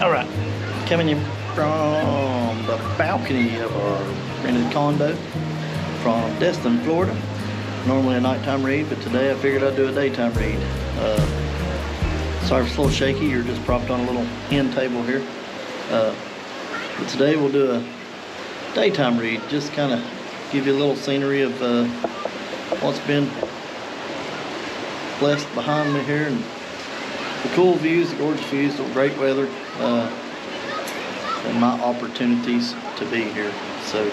All right, coming in from the balcony of our rented condo from Destin, Florida. Normally a nighttime read, but today I figured I'd do a daytime read. Sorry if it's a little shaky, you're just propped on a little end table here. But today we'll do a daytime read, just kind of give you a little scenery of what's been blessed behind me here, and the cool views, the gorgeous views, the great weather, and my opportunities to be here. So,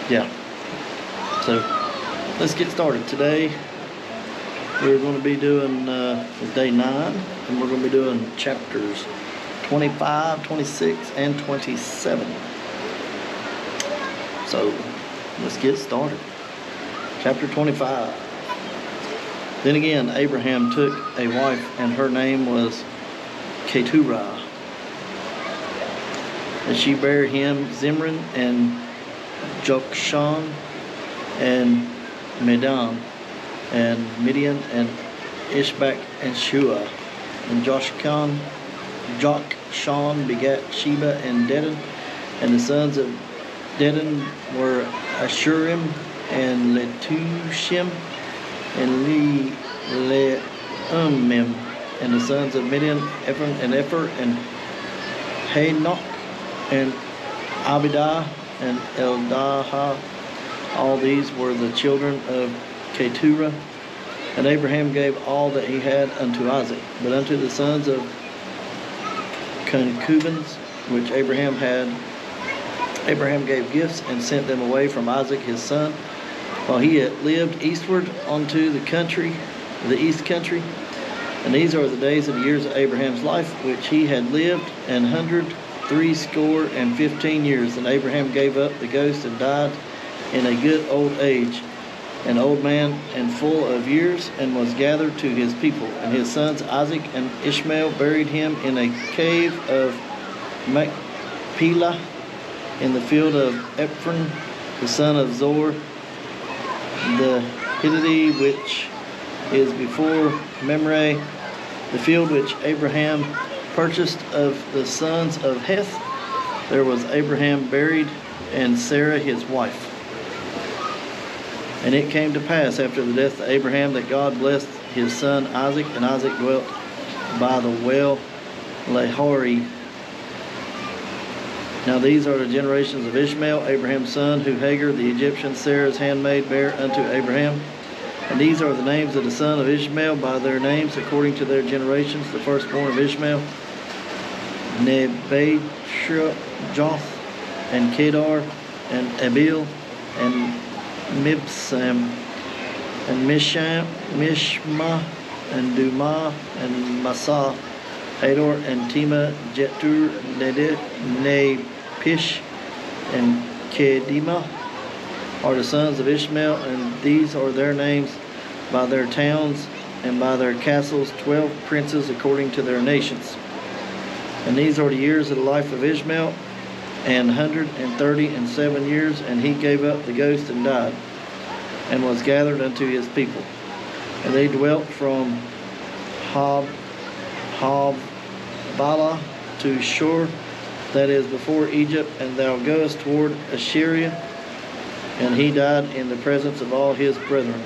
yeah. So, let's get started. Today, we're going to be doing day 9, and we're going to be doing chapters 25, 26, and 27. So, let's get started. Chapter 25. Then again, Abraham took a wife, and her name was Keturah. And she bare him Zimran and Jokshan and Medan and Midian and Ishbak and Shua. And Jokshan begat Sheba and Dedan. And the sons of Dedan were Ashurim and Letushim and Leumim. And the sons of Midian, Ephron and Epher and Hanok and Abidah and Eldaha. All these were the children of Keturah. And Abraham gave all that he had unto Isaac. But unto the sons of concubines which Abraham had, Abraham gave gifts and sent them away from Isaac his son, while he had lived eastward unto the east country. And these are the days of the years of Abraham's life, which he had lived, 160 years. And Abraham gave up the ghost and died in a good old age, an old man and full of years, and was gathered to his people. And his sons Isaac and Ishmael buried him in a cave of Machpelah in the field of Ephron, the son of Zor, the Hittite, which is before Mamre, the field which Abraham purchased of the sons of Heth. There was Abraham buried, and Sarah his wife. And it came to pass after the death of Abraham that God blessed his son Isaac, and Isaac dwelt by the well Lahori. Now these are the generations of Ishmael, Abraham's son, who Hagar the Egyptian, Sarah's handmaid, bare unto Abraham. And these are the names of the son of Ishmael by their names, according to their generations. The firstborn of Ishmael, Nebajoth, and Kedar, and Abil, and Mibsam, and Mishma, and Dumah, and Massa, Hador, and Tema, Jetur, Nepish, and Kedima are the sons of Ishmael, and these are their names by their towns and by their castles, 12 princes according to their nations. And these are the years of the life of Ishmael, 137 years, and he gave up the ghost and died, and was gathered unto his people. And they dwelt from Havilah to Shur, that is before Egypt, and thou goest toward Assyria. And he died in the presence of all his brethren.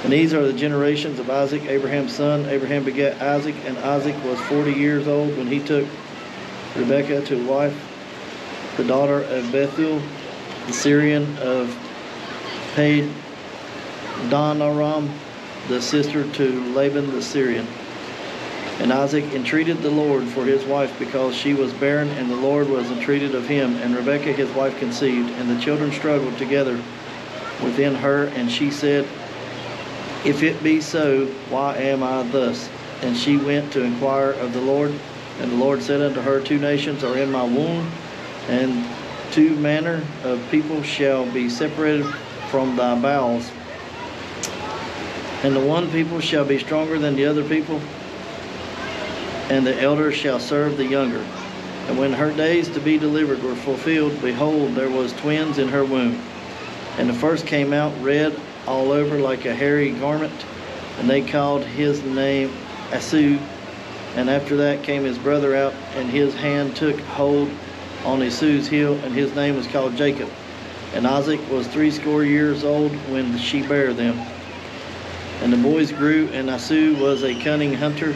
And these are the generations of Isaac, Abraham's son. Abraham begat Isaac, and Isaac was 40 years old when he took Rebekah to wife, the daughter of Bethuel, the Syrian of Padanaram, the sister to Laban the Syrian. And Isaac entreated the Lord for his wife, because she was barren, and the Lord was entreated of him. And Rebekah his wife conceived, and the children struggled together within her. And she said, If it be so, why am I thus? And she went to inquire of the Lord. And the Lord said unto her, 2 nations are in my womb, and 2 manner of people shall be separated from thy bowels. And the one people shall be stronger than the other people, and the elder shall serve the younger. And when her days to be delivered were fulfilled, behold, there was twins in her womb. And the first came out red all over like a hairy garment, and they called his name Asu, And after that came his brother out, and his hand took hold on Esau's heel, and his name was called Jacob. And Isaac was 80 years old when she bare them. And the boys grew, and Esau was a cunning hunter,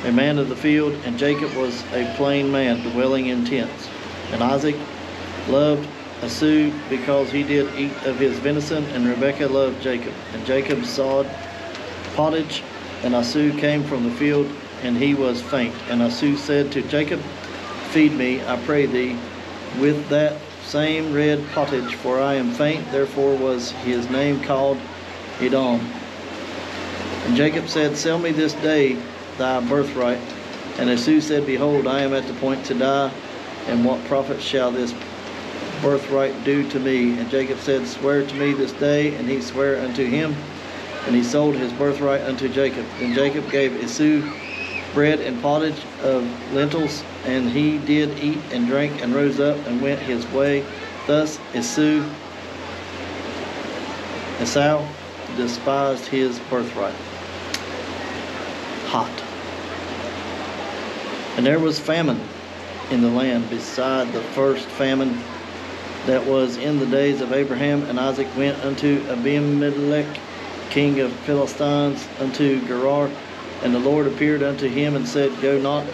a man of the field, and Jacob was a plain man, dwelling in tents. And Isaac loved Esau because he did eat of his venison, and Rebekah loved Jacob. And Jacob sawed pottage, and Esau came from the field, and he was faint. And Esau said to Jacob, Feed me, I pray thee, with that same red pottage, for I am faint. Therefore was his name called Edom. And Jacob said, Sell me this day thy birthright. And Esau said, Behold, I am at the point to die, and what profit shall this birthright do to me? And Jacob said, Swear to me this day. And he sware unto him, and he sold his birthright unto Jacob. Then Jacob gave Esau bread and pottage of lentils, and he did eat and drank, and rose up and went his way. Thus Esau despised his birthright. Hot. And there was famine in the land beside the first famine that was in the days of Abraham. And Isaac went unto Abimelech, king of Philistines, unto Gerar. And the Lord appeared unto him and said, Go not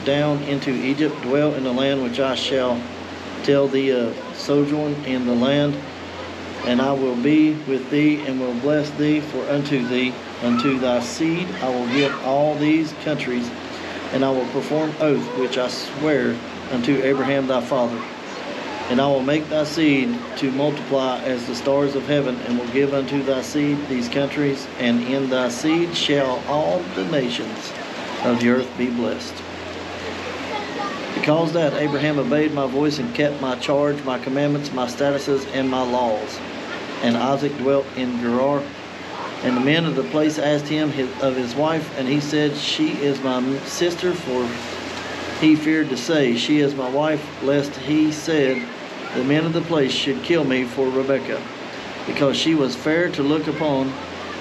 down into Egypt, dwell in the land which I shall tell thee of. Sojourn in the land, and I will be with thee, and will bless thee. For unto thee, unto thy seed, I will give all these countries, and I will perform oath which I swear unto Abraham thy father. And I will make thy seed to multiply as the stars of heaven, and will give unto thy seed these countries, and in thy seed shall all the nations of the earth be blessed. Because that Abraham obeyed my voice and kept my charge, my commandments, my statutes, and my laws. And Isaac dwelt in Gerar. And the men of the place asked him of his wife, and he said, She is my sister, for he feared to say, She is my wife, lest he said, The men of the place should kill me for Rebekah, because she was fair to look upon.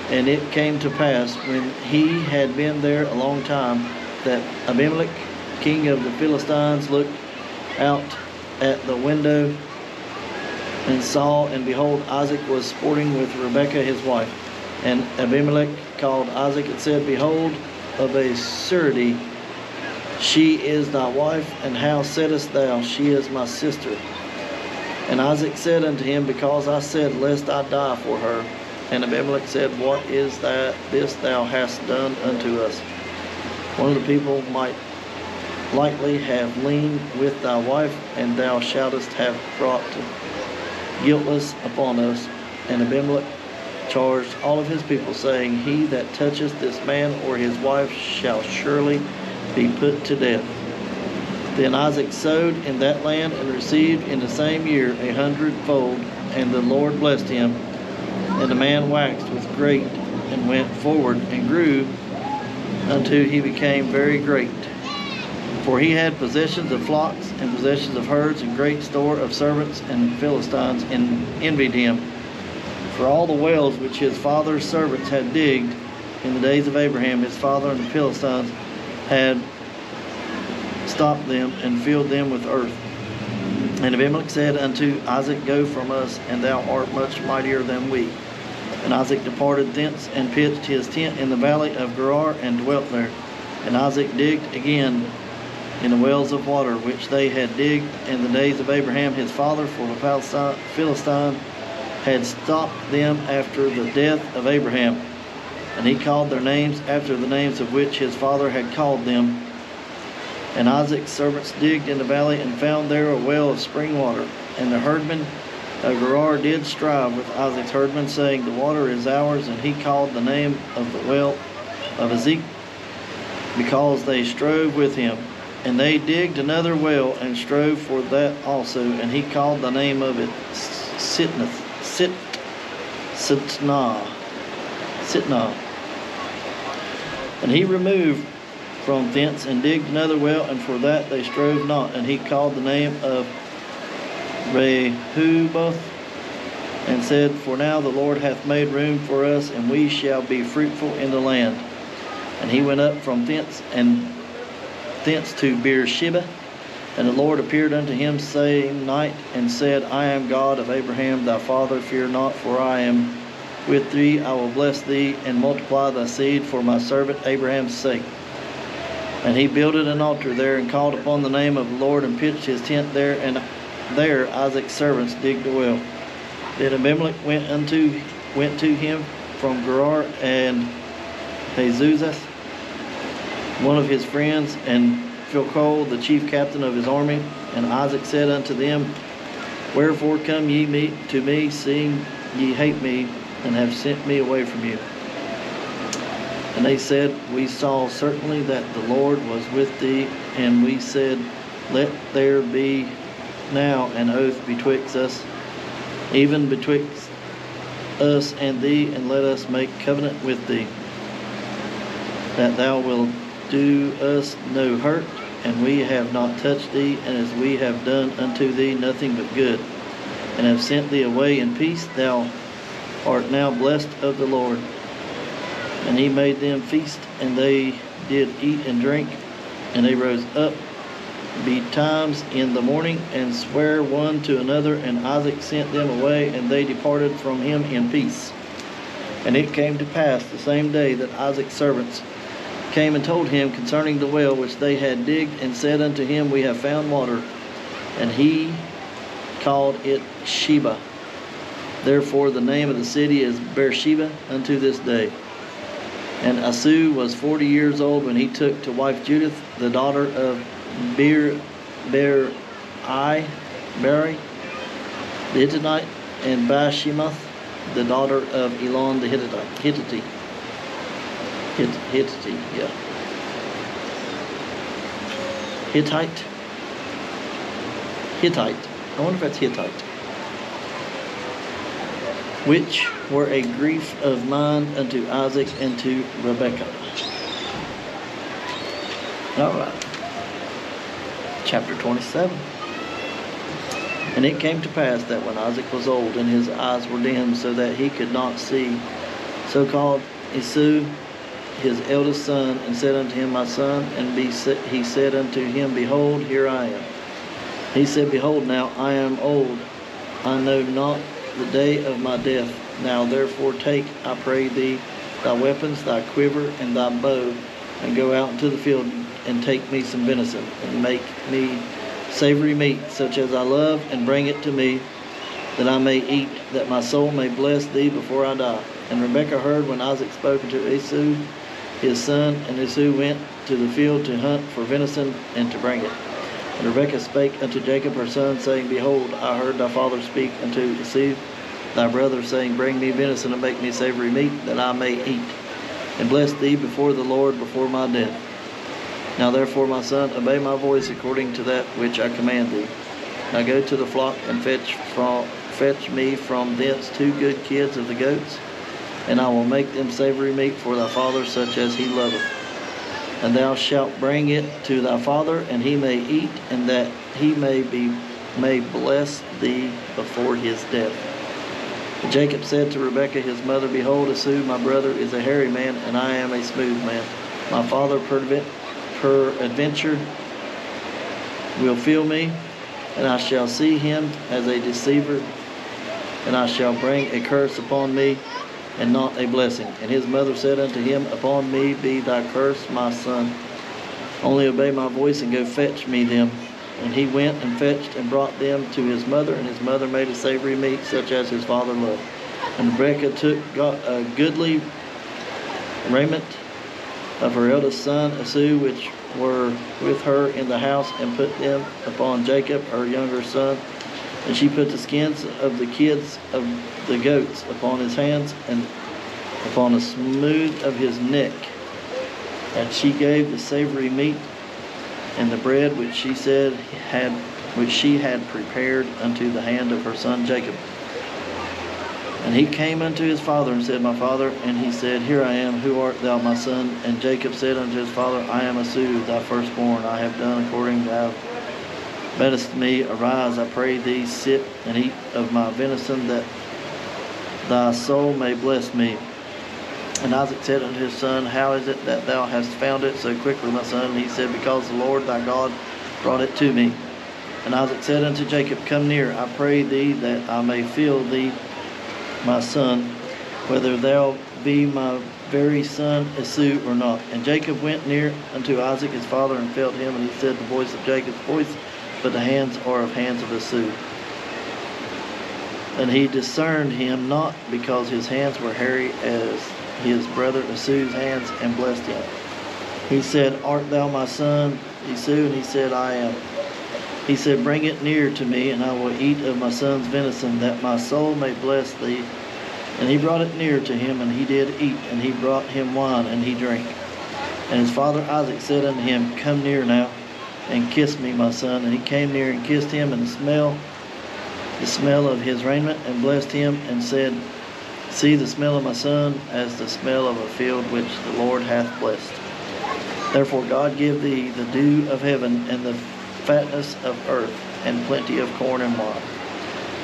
And it came to pass, when he had been there a long time, that Abimelech, king of the Philistines, looked out at the window and saw, and behold, Isaac was sporting with Rebekah his wife. And Abimelech called Isaac and said, Behold, of a surety, she is thy wife, and how saidst thou, She is my sister? And Isaac said unto him, Because I said, Lest I die for her. And Abimelech said, What is that this thou hast done unto us? One of the people might likely have leaned with thy wife, and thou shouldest have brought guiltless upon us. And Abimelech charged all of his people, saying, He that toucheth this man or his wife shall surely be put to death. Then Isaac sowed in that land, and received in the same year 100-fold. And the Lord blessed him. And the man waxed with great, and went forward, and grew until he became very great. For he had possessions of flocks, and possessions of herds, and great store of servants. And Philistines envied him. For all the wells which his father's servants had digged in the days of Abraham his father, and the Philistines had stopped them, and filled them with earth. And Abimelech said unto Isaac, Go from us, and thou art much mightier than we. And Isaac departed thence, and pitched his tent in the valley of Gerar, and dwelt there. And Isaac digged again in the wells of water which they had digged in the days of Abraham his father, for the Philistine had stopped them after the death of Abraham. And he called their names after the names of which his father had called them. And Isaac's servants digged in the valley, and found there a well of spring water. And the herdmen of Gerar did strive with Isaac's herdmen, saying, The water is ours. And he called the name of the well of Ezek, because they strove with him. And they digged another well, and strove for that also. And he called the name of it Sitnah. And he removed from thence, and digged another well, and for that they strove not. And he called the name of Rehoboth, and said, For now the Lord hath made room for us, and we shall be fruitful in the land. And he went up from thence, and thence to Beersheba. And the Lord appeared unto him same night, and said, I am God of Abraham thy father, fear not, for I am with thee. I will bless thee, and multiply thy seed for my servant Abraham's sake. And he builded an altar there, and called upon the name of the Lord, and pitched his tent there, and there Isaac's servants digged a well. Then Abimelech went to him from Gerar and Hazuzeth, one of his friends, and Philcol, the chief captain of his army. And Isaac said unto them, Wherefore come ye to me, seeing ye hate me, and have sent me away from you? And they said, We saw certainly that the Lord was with thee, and we said, Let there be now an oath betwixt us, even betwixt us and thee, and let us make covenant with thee, that thou wilt do us no hurt, and we have not touched thee, and as we have done unto thee nothing but good, and have sent thee away in peace, thou art now blessed of the Lord. And he made them feast, and they did eat and drink, and they rose up betimes in the morning, and sware one to another, and Isaac sent them away, and they departed from him in peace. And it came to pass the same day that Isaac's servants came and told him concerning the well which they had digged, and said unto him, We have found water. And he called it Sheba. Therefore the name of the city is Beersheba unto this day. And Asu was 40 years old when he took to wife Judith, the daughter of Beri the Hittite, and Bashemath, the daughter of Elon the Hittite. Hittite. I wonder if that's Hittite. Which were a grief of mind unto Isaac and to Rebekah. All right. Chapter 27. And it came to pass that when Isaac was old, and his eyes were dim, so that he could not see, so called Esau his eldest son, and said unto him, My son. And he said unto him, Behold, here I am. He said, Behold, now I am old, I know not the day of my death. Now therefore take, I pray thee, thy weapons, thy quiver, and thy bow, and go out into the field, and take me some venison, and make me savory meat, such as I love, and bring it to me, that I may eat, that my soul may bless thee before I die. And Rebekah heard when Isaac spoke unto Esau his son, and Esau went to the field to hunt for venison, and to bring it. And Rebekah spake unto Jacob her son, saying, Behold, I heard thy father speak unto Esau thy brother, saying, Bring me venison, and make me savory meat, that I may eat, and bless thee before the Lord before my death. Now therefore, my son, obey my voice according to that which I command thee. Now go to the flock, and fetch me from thence 2 good kids of the goats, and I will make them savory meat for thy father, such as he loveth. And thou shalt bring it to thy father, and he may eat, and that he may bless thee before his death. And Jacob said to Rebekah his mother, Behold, Esau my brother is a hairy man, and I am a smooth man. My father peradventure will feel me, and I shall see him as a deceiver, and I shall bring a curse upon me, and not a blessing. And his mother said unto him, Upon me be thy curse, my son. Only obey my voice, and go fetch me them. And he went and fetched and brought them to his mother, and his mother made a savory meat, such as his father loved. And Rebekah got a goodly raiment of her eldest son Esau, which were with her in the house, and put them upon Jacob, her younger son. And she put the skins of the kids of the goats upon his hands, and upon the smooth of his neck. And she gave the savory meat and the bread which she had prepared unto the hand of her son Jacob. And he came unto his father and said, My father. And he said, Here I am. Who art thou, my son? And Jacob said unto his father, I am Esau, thy firstborn. I have done according to thou beddest me. Arise, I pray thee, sit and eat of my venison, that thy soul may bless me. And Isaac said unto his son, How is it that thou hast found it so quickly, my son? And he said, Because the Lord thy God brought it to me. And Isaac said unto Jacob, Come near, I pray thee, that I may feel thee, my son, whether thou be my very son Esau or not. And Jacob went near unto Isaac his father, and felt him, and he said, The voice of Jacob's voice, but the hands are of hands of Esau. And he discerned him not, because his hands were hairy as his brother Esau's hands, and blessed him. He said, Art thou my son Esau? And he said, I am. He said, Bring it near to me, and I will eat of my son's venison, that my soul may bless thee. And he brought it near to him, and he did eat, and he brought him wine, and he drank. And his father Isaac said unto him, Come near now, and kiss me, my son. And he came near and kissed him, and the smell of his raiment, and blessed him, and said, See the smell of my son, as the smell of a field which the Lord hath blessed. Therefore God give thee the dew of heaven, and the fatness of earth, and plenty of corn and wine.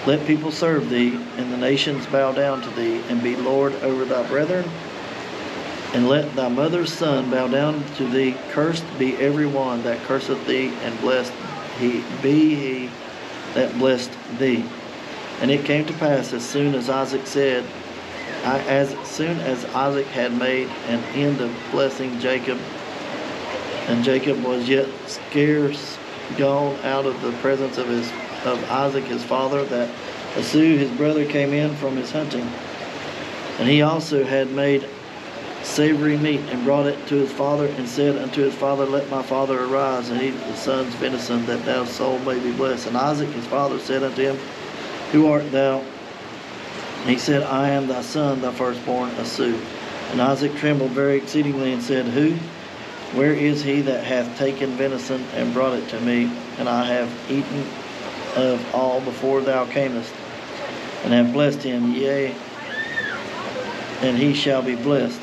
Let people serve thee, and the nations bow down to thee, and be Lord over thy brethren. And let thy mother's son bow down to thee. Cursed be every one that curseth thee, and blessed be he that blessed thee. And it came to pass, as soon as Isaac had made an end of blessing Jacob, and Jacob was yet scarce gone out of the presence of Isaac his father, that Esau his brother came in from his hunting. And he also had made savory meat, and brought it to his father, and said unto his father, Let my father arise, and eat the son's venison, that thy soul may be blessed. And Isaac his father said unto him, Who art thou? And he said, I am thy son, thy firstborn Esau. And Isaac trembled very exceedingly, and said, Who? Where is he that hath taken venison, and brought it to me? And I have eaten of all before thou camest, and have blessed him, yea, and he shall be blessed.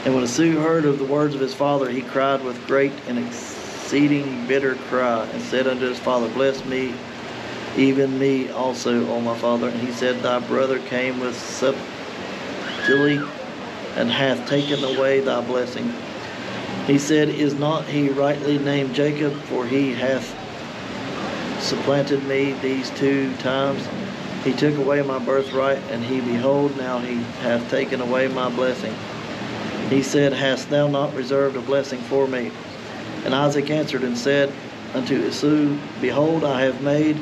And when Esau heard of the words of his father, he cried with great and exceeding bitter cry, and said unto his father, Bless me, even me also, O my father. And he said, Thy brother came with subtlety, and hath taken away thy blessing. He said, Is not he rightly named Jacob? For he hath supplanted me these 2 times. He took away my birthright, and behold, now he hath taken away my blessing. He said, Hast thou not reserved a blessing for me? And Isaac answered and said unto Esau, Behold, I have made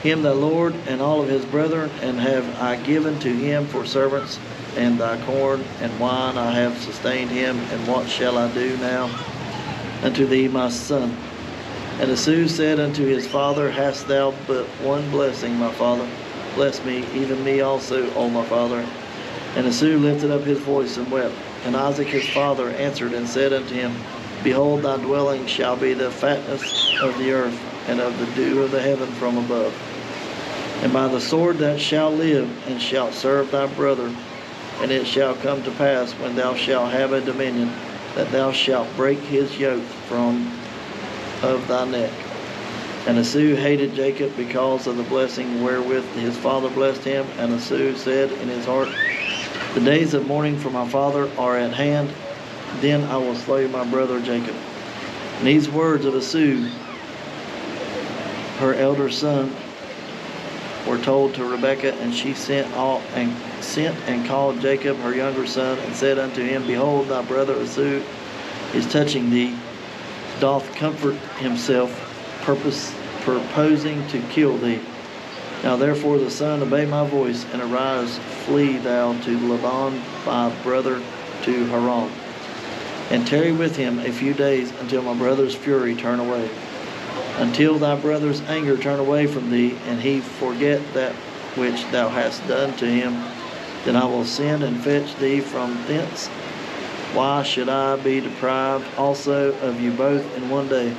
him thy lord, and all of his brethren, and have I given to him for servants, and thy corn and wine I have sustained him, and what shall I do now unto thee, my son? And Esau said unto his father, Hast thou but one blessing, my father? Bless me, even me also, O my father. And Esau lifted up his voice and wept. And Isaac his father answered and said unto him, Behold, thy dwelling shall be the fatness of the earth, and of the dew of the heaven from above. And by the sword thou shalt live, and shalt serve thy brother. And it shall come to pass, when thou shalt have a dominion, that thou shalt break his yoke from of thy neck. And Esau hated Jacob because of the blessing wherewith his father blessed him. And Esau said in his heart, The days of mourning for my father are at hand, then I will slay my brother Jacob. And these words of Esau, her elder son, were told to Rebekah, and she sent and called Jacob her younger son, and said unto him, Behold, thy brother Esau is touching thee, doth comfort himself, purposing to kill thee. Now therefore the son, obey my voice, and arise, flee thou to Laban thy brother, to Haran, and tarry with him a few days, until my brother's fury turn away, until thy brother's anger turn away from thee, and he forget that which thou hast done to him. Then I will send and fetch thee from thence. Why should I be deprived also of you both in one day?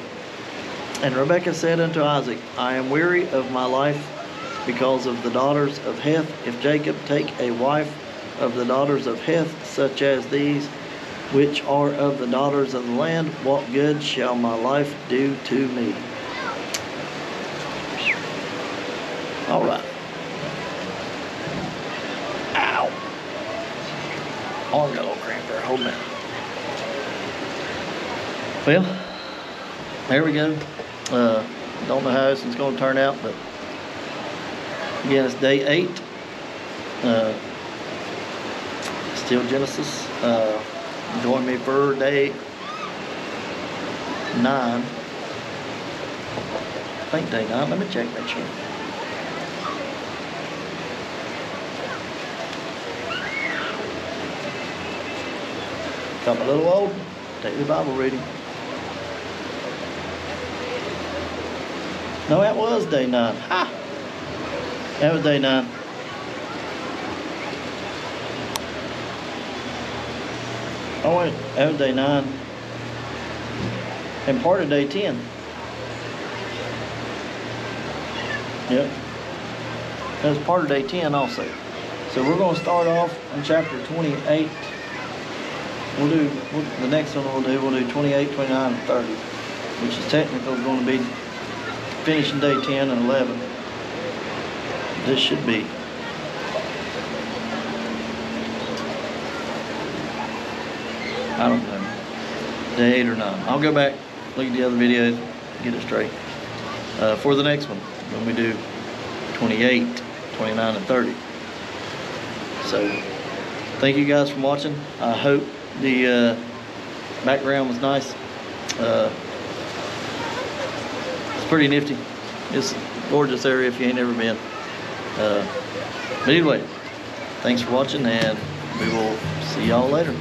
And Rebekah said unto Isaac, I am weary of my life because of the daughters of Heth. If Jacob take a wife of the daughters of Heth, such as these, which are of the daughters of the land, what good shall my life do to me? All right. Ow. Arm got a little cramp there, holding it. Well, there we go. Don't know how this is going to turn out, but again, it's day 8. Still Genesis. Join me for day 9. I think day 9. Let me check, make sure. Got my little old daily Bible reading. No, that was day 9. Ha! That was day 9. Oh wait, that was day 9. And part of day 10. Yep. That was part of day 10 also. So we're going to start off in chapter 28. The next one we'll do 28, 29, and 30. Which is technically going to be finishing day 10 and 11. This should be. I don't know. Day 8 or 9. I'll go back, look at the other videos, get it straight. For the next one, when we do 28, 29, and 30. So, thank you guys for watching. I hope the background was nice. It's pretty nifty. It's a gorgeous area if you ain't ever been. But anyway, thanks for watching, and we will see y'all later.